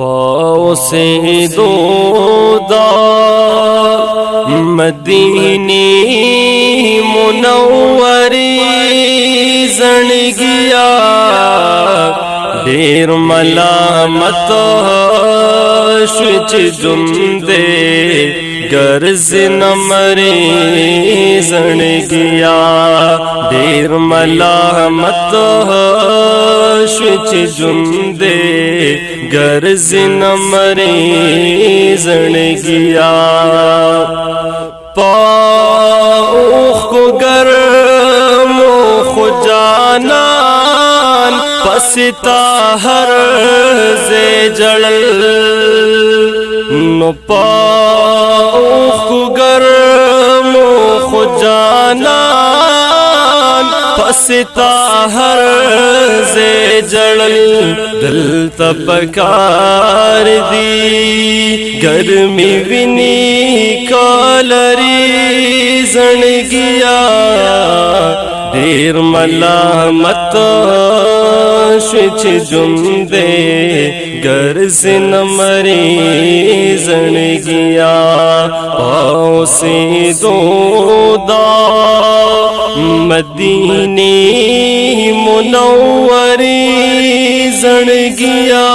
پاؤ سے دودا مدینی منوری زن گیا دیر ملامت شوچ جندے گرز نمری زن گیا دیر ملامت شوچ جندے گرز نمری زن گیا پاؤخ کو گرم خو جانان پستا ہر زے جڑل نو پاؤخ کو گرم خو جانان پستا ہر زے جڑل دل تپکار دی گرمی ونی کالری زن گیا دیر ملامت شوچ جندے گرز نمری زن گیا پاؤ سے دودا مدینی منوری زن گیا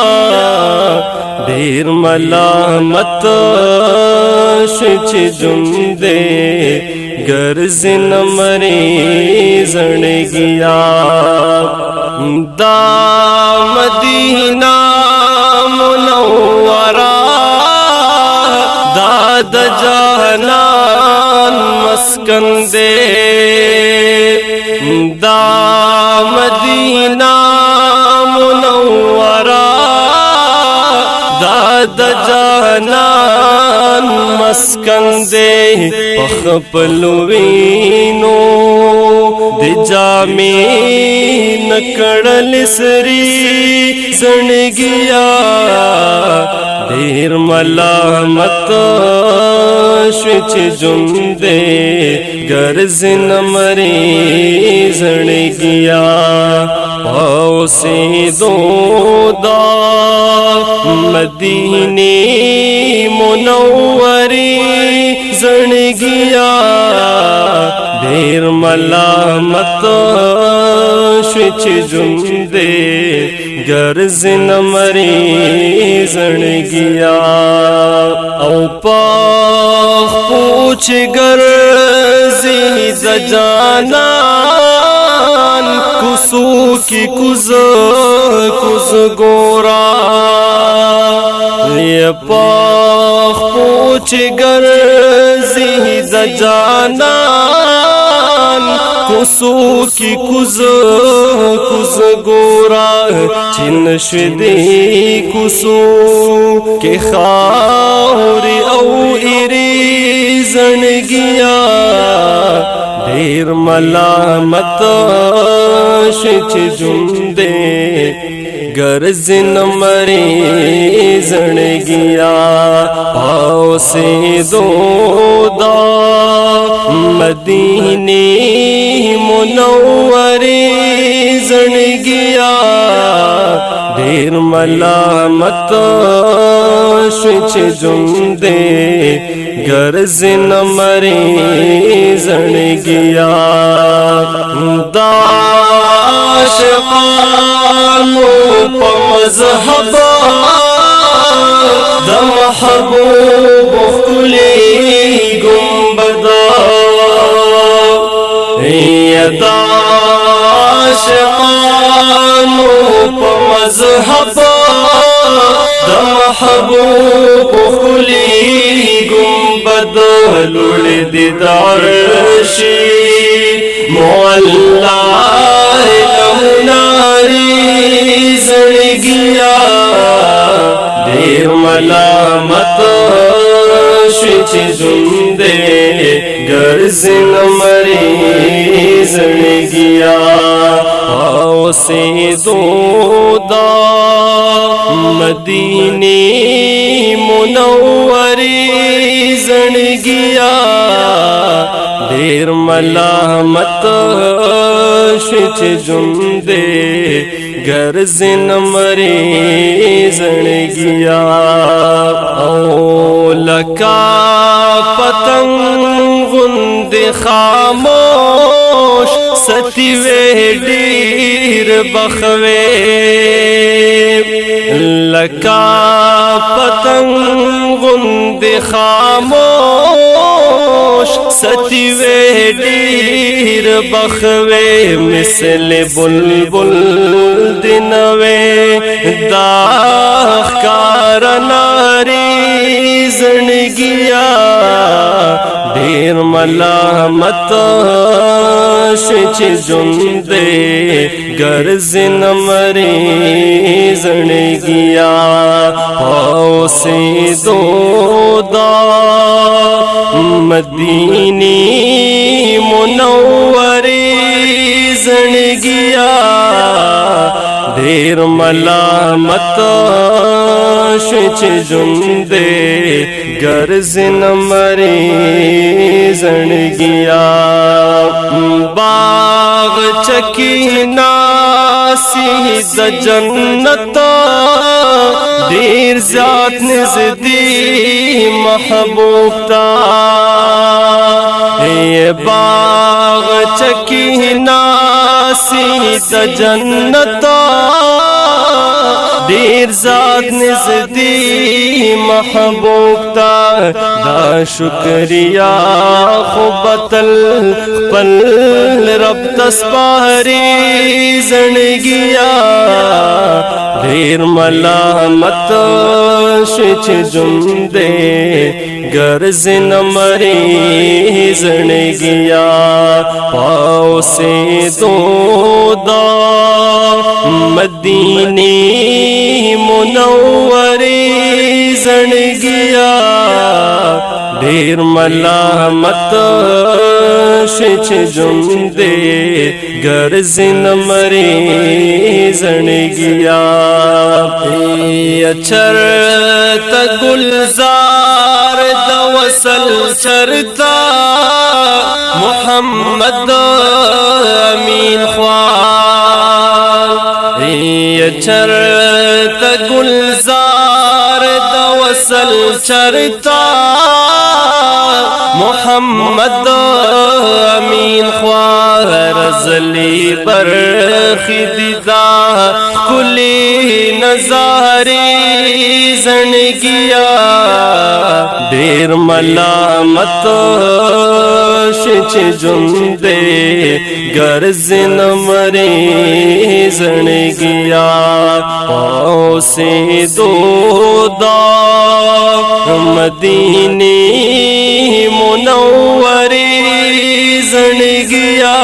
دیر ملامت شوچ جندے گرز نمری زن گیا دا مدینہ منورہ داد جہنان مسکن دے دا مدینہ منورہ داد جہنان مسکن دے پخپلوینو دی جامی نکڑل سری زن گیا دیر ملامت شوچ جندے گرز نمری زن گیا پاؤ سے دودا مدینی منوری زن گیا دیر ملامت شوچ جندے گرز نمری زن گیا او پاخ پوچھ گرزی زجانان کسو کی کز گورا یہ پاخ پوچھ گرزی زجانان کسو کی کز گورا چن شدی کسو کے خاوری او ایری زن گیا دیر ملامت شوچ جندے گرز نمری زن گیا پاؤ سے دودا مدینی منوری زن گیا دیر ملامت شوچ جندے گرز نمری زن گیا دا عاشقانو پا مذہب دا محبوب کلی گنبدا دا عاشقانو پا مذہب دا محبوب کلی گنبد لڑ دیدارشی معلا لمناری زن گیا دیر ملامت شوچ جندے گرز نمری زن گیا پاؤ سے دودا مدینی منوری زن گیا دیر ملامت شوچ جندے غرض نمری زنگیا او لکا پتنگ غند خاموش ستیوے ڈیر بخوے لکا پتنگ غند خاموش ستیوے ڈیر بخوے مثل بلبل دنوے داخ کارناری زنگیا دیر ملامت شچ جندے غرض نمری زنگیا پاؤ سے دو دا مدینی منوری زنگیا دیر ملامت شچ جندے غرض نمری زنگیا باغ چکی ناسی دا جنت دیر ذات نزدی محبوب تا یہ باغ چکی ناسی دا جنت دیر ذات نزدی محبوب تا دا شکریہ خوبتل پل رب تسپاری زنگیا دیر ملامت شچ جندے غرض نمری زنگیا پاؤ سے دو دا مدینی منوری زنگیا دیر ملامت شچ جندے غرض نمری زنگیا اچھر تا گلزار دا وصل چرتا محمد امین خوار اچھر تا گلزار دا وصل چرتا محمد امین خوار رزلی برخی دیدا کلی نظاری زنگیا دیر ملامت شچ جندے غرض نمری زنگیا پاؤ سے دو دا مدینی منوری زنگیا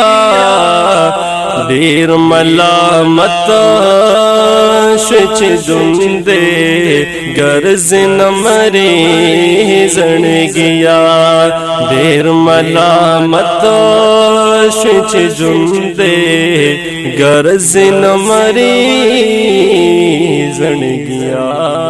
دیر ملامت شچ جندے غرض نمری زنگیا دیر ملامت شچ جندے غرض نمری زنگیا